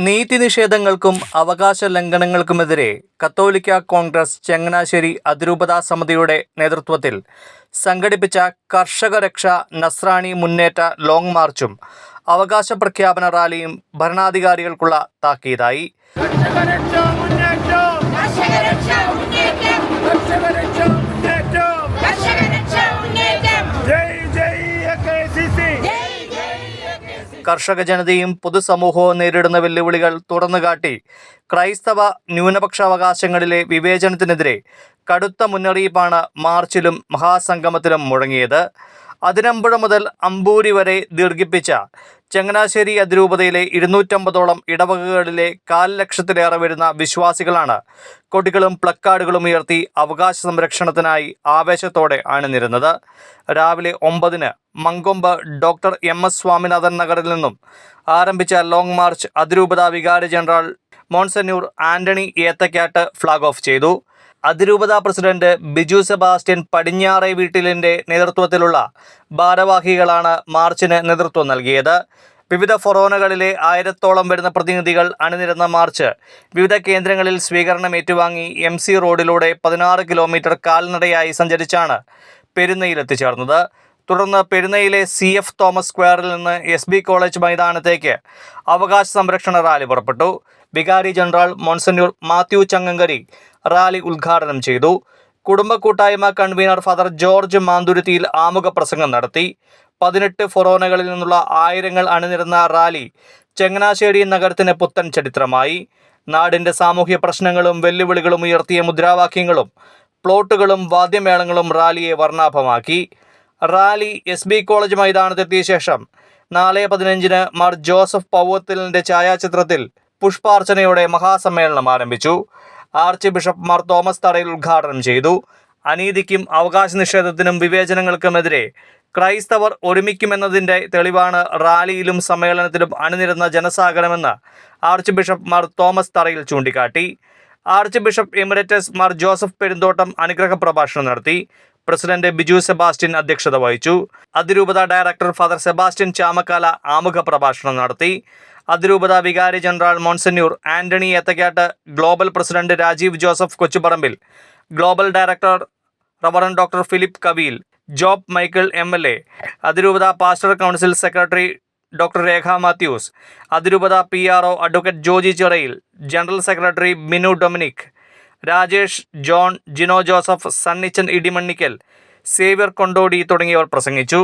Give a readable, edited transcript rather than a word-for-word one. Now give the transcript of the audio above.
നീതി നിഷേധങ്ങൾക്കും അവകാശ ലംഘനങ്ങൾക്കുമെതിരെ കത്തോലിക്ക കോൺഗ്രസ് ചങ്ങനാശ്ശേരി അതിരൂപതാ സമിതിയുടെ നേതൃത്വത്തിൽ സംഘടിപ്പിച്ച കർഷക രക്ഷാ നസ്രാണി മുന്നേറ്റ ലോങ് മാർച്ചും അവകാശ പ്രഖ്യാപന റാലിയും ഭരണാധികാരികൾക്കുള്ള താക്കീതായി. കർഷക ജനതയും പൊതുസമൂഹവും നേരിടുന്ന വെല്ലുവിളികൾ തുറന്നുകാട്ടി ക്രൈസ്തവ ന്യൂനപക്ഷാവകാശങ്ങളിലെ വിവേചനത്തിനെതിരെ കടുത്ത മുന്നറിയിപ്പാണ് മാർച്ചിലും മഹാസംഗമത്തിലും മുഴങ്ങിയത്. അതിരമ്പുഴ മുതൽ അമ്പൂരി വരെ ദീർഘിപ്പിച്ച ചങ്ങനാശ്ശേരി അതിരൂപതയിലെ 250ഓളം ഇടവകകളിലെ 1,00,000-ലേറെ വരുന്ന വിശ്വാസികളാണ് കൊടികളും പ്ലക്കാർഡുകളും ഉയർത്തി അവകാശ സംരക്ഷണത്തിനായി ആവേശത്തോടെ അണിനിരുന്നത്. രാവിലെ 9-ന് മങ്കൊമ്പ് ഡോക്ടർ MS സ്വാമിനാഥൻ നഗറിൽ നിന്നും ആരംഭിച്ച ലോങ് മാർച്ച് അതിരൂപത വികാരി general monsignor Antony Ethakkattu flag off ചെയ്തു. അതിരൂപത പ്രസിഡന്റ് ബിജു സെബാസ്റ്റ്യൻ പടിഞ്ഞാറേ വീട്ടിലിൻ്റെ നേതൃത്വത്തിലുള്ള ഭാരവാഹികളാണ് മാർച്ചിന് നേതൃത്വം നൽകിയത്. വിവിധ ഫൊറോനകളിലെ 1000-ഓളം വരുന്ന പ്രതിനിധികൾ അണിനിരന്ന മാർച്ച് വിവിധ കേന്ദ്രങ്ങളിൽ സ്വീകരണം ഏറ്റുവാങ്ങി MC റോഡിലൂടെ 16 കിലോമീറ്റർ കാൽനടയായി സഞ്ചരിച്ചാണ് പെരുന്നയിൽ എത്തിച്ചേർന്നത്. തുടർന്ന് പെരുന്നയിലെ CF തോമസ് സ്ക്വയറിൽ നിന്ന് SB കോളേജ് മൈതാനത്തേക്ക് അവകാശ സംരക്ഷണ റാലി പുറപ്പെട്ടു. വികാരി ജനറൽ മോൺസന്യൂർ മാത്യു ചങ്ങങ്കരി റാലി ഉദ്ഘാടനം ചെയ്തു. കുടുംബ കൂട്ടായ്മ കൺവീനർ ഫാദർ ജോർജ് മാന്തുരുത്തിയിൽ ആമുഖ പ്രസംഗം നടത്തി. 18 ഫൊറോനകളിൽ നിന്നുള്ള ആയിരങ്ങൾ അണിനിരന്ന റാലി ചങ്ങനാശ്ശേരി നഗരത്തിന് പുത്തൻ ചരിത്രമായി. നാടിൻ്റെ സാമൂഹ്യ പ്രശ്നങ്ങളും വെല്ലുവിളികളും ഉയർത്തിയ മുദ്രാവാക്യങ്ങളും പ്ലോട്ടുകളും വാദ്യമേളങ്ങളും റാലിയെ വർണ്ണാഭമാക്കി. റാലി SB കോളേജ് മൈതാനത്തെത്തിയ ശേഷം 4:15-ന് മാർ ജോസഫ് പൗവത്തിലിൻ്റെ ഛായാചിത്രത്തിൽ പുഷ്പാർച്ചനയോടെ മഹാസമ്മേളനം ആരംഭിച്ചു. ആർച്ച് ബിഷപ്പ് മാർ തോമസ് തറയിൽ ഉദ്ഘാടനം ചെയ്തു. അനീതിക്കും അവകാശ നിഷേധത്തിനും വിവേചനങ്ങൾക്കുമെതിരെ ക്രൈസ്തവർ ഒരുമിക്കുമെന്നതിൻ്റെ തെളിവാണ് റാലിയിലും സമ്മേളനത്തിലും അണിനിരുന്ന ജനസാഗരമെന്ന് ആർച്ച് ബിഷപ്പ് മാർ തോമസ് തറയിൽ ചൂണ്ടിക്കാട്ടി. Archbishop emeritus Mar Joseph Perumthottam അനുഗ്രഹ പ്രഭാഷണം നടത്തി. പ്രസിഡന്റ് ബിജു സെബാസ്റ്റ്യൻ അധ്യക്ഷത വഹിച്ചു. അതിരൂപത ഡയറക്ടർ ഫാദർ സെബാസ്റ്റ്യൻ ചാമക്കാല ആമുഖ പ്രഭാഷണം നടത്തി. അതിരൂപത വികാരി general monsignor Antony Ethakkattu, global president Rajeev Joseph Kochuparambil, global director reverend doctor Philip Kaviyil, Job Michael MLA, അതിരൂപത pastor council secretary doctor Rekha Mathews, അതിരൂപത PRO advocate Joji Chirayil, general secretary Minu Dominic, Rajesh John, Jino Joseph, Sunnychan Idimannickal, Xavier Kondody തുടങ്ങിയവർ പ്രസംഗിച്ചു.